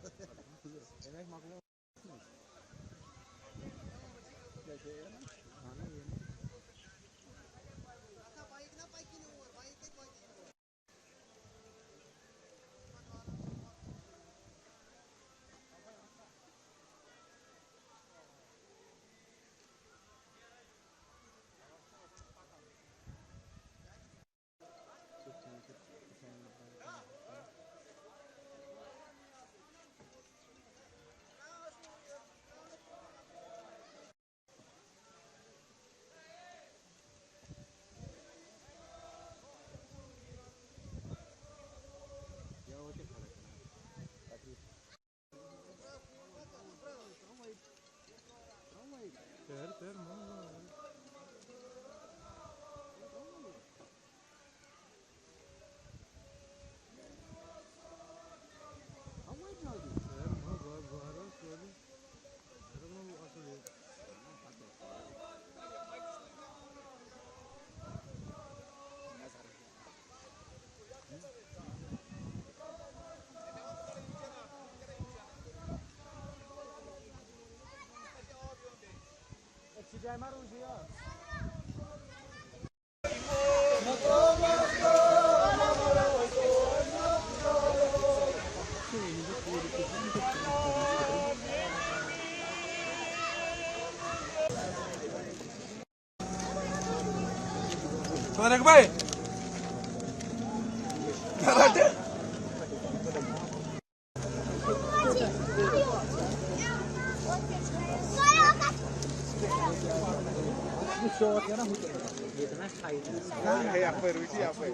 Emek makine. Ter, mano. Ama ne oldu? Var şöyle. Nereden bu asıl? Cai marunji ya. Mana ke baik? Ada. Apa rugi apa?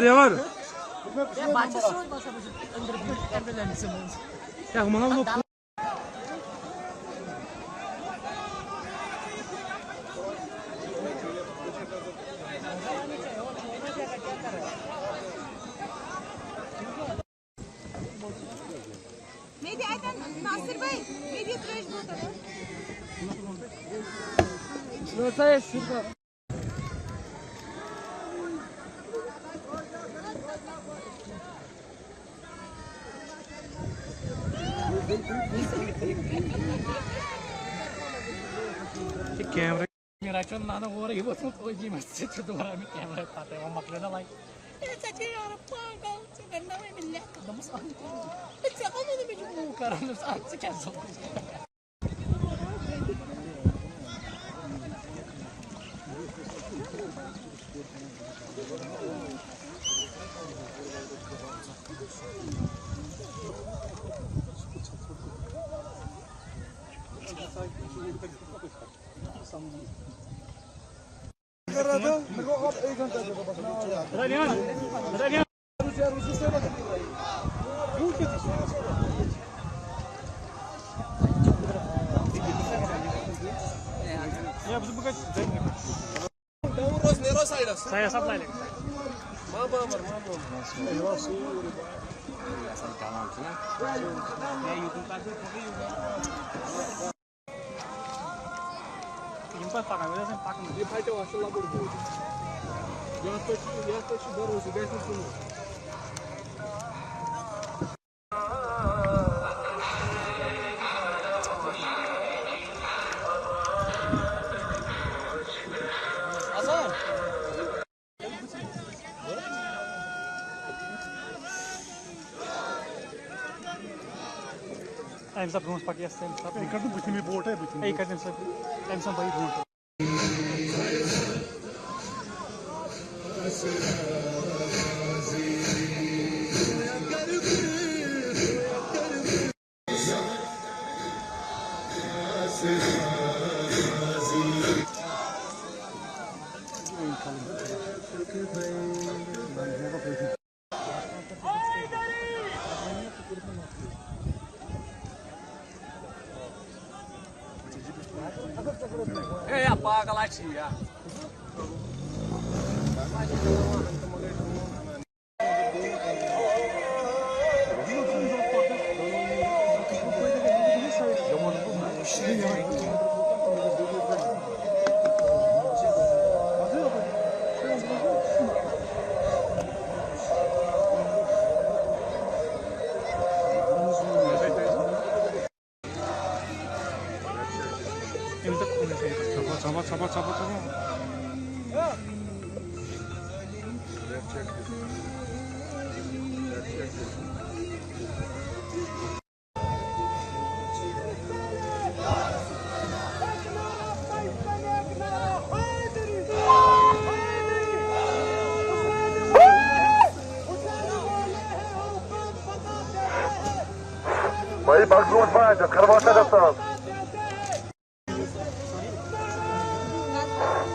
Ya var. Ya baca suruh bahasa under ambulans semua. Ya kemana lu? Medya Aydan Nasir Bey, medya tıraş motoru. Şurada şurada. Camera. Miracun nana orang ibu tuh uji masjid itu orang ini kamera pakai omak lena lagi. Ini saja orang pagal sebenarnya bilang ada masalah. Siapa yang lebih jauh karena saat sekian. Saya supply lagi. Mama. Empat pakai, saya pakai. Dia pakai wassalam dulu. Я хочу дороже, дай мне. Hasan. I'm सब घूस पकिया से सब एक तो बुझी में boat है बुझी एक करने सब I'm सब भाई घूस apaga lá tia. 잡아. भाई भाग फाइट खरवासा दफ्तर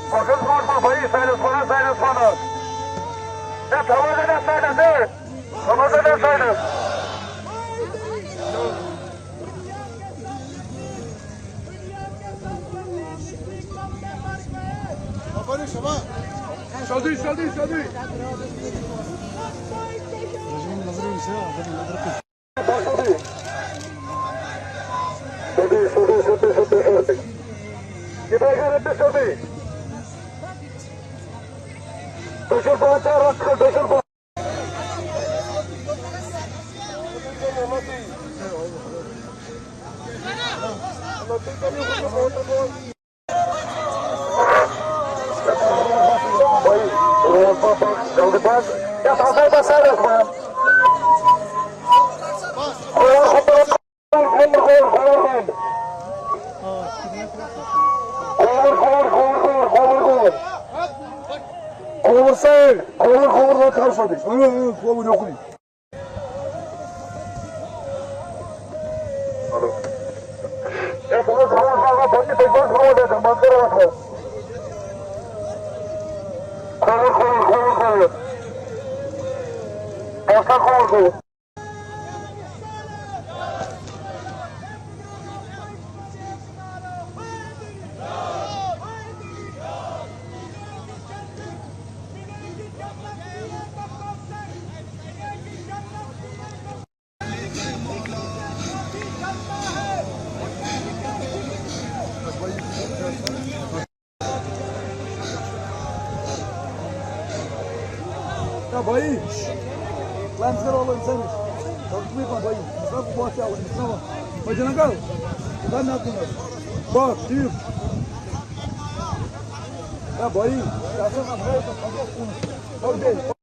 Focus mode for भाई साइड फाइनल या थोड़ा सा साइड है थोड़ा सा side Aferin Şaba. Şadi. Şadi. Şadi. Dışarı bağırta rakı, dışarı bağırta. Ya pasar pasadas, man. Kovur karşıladık. Kovur yok. Alo. Ya kovur bakın tekrar kovur dedim. Manzara bakın. Kovur. Başka kovur. Ya भाई lan sen oğlum sen kalkmayın भाई सब बहुत आवाज सुनो बजना कल ben ne yaptım bak tüm ya भाई ya sen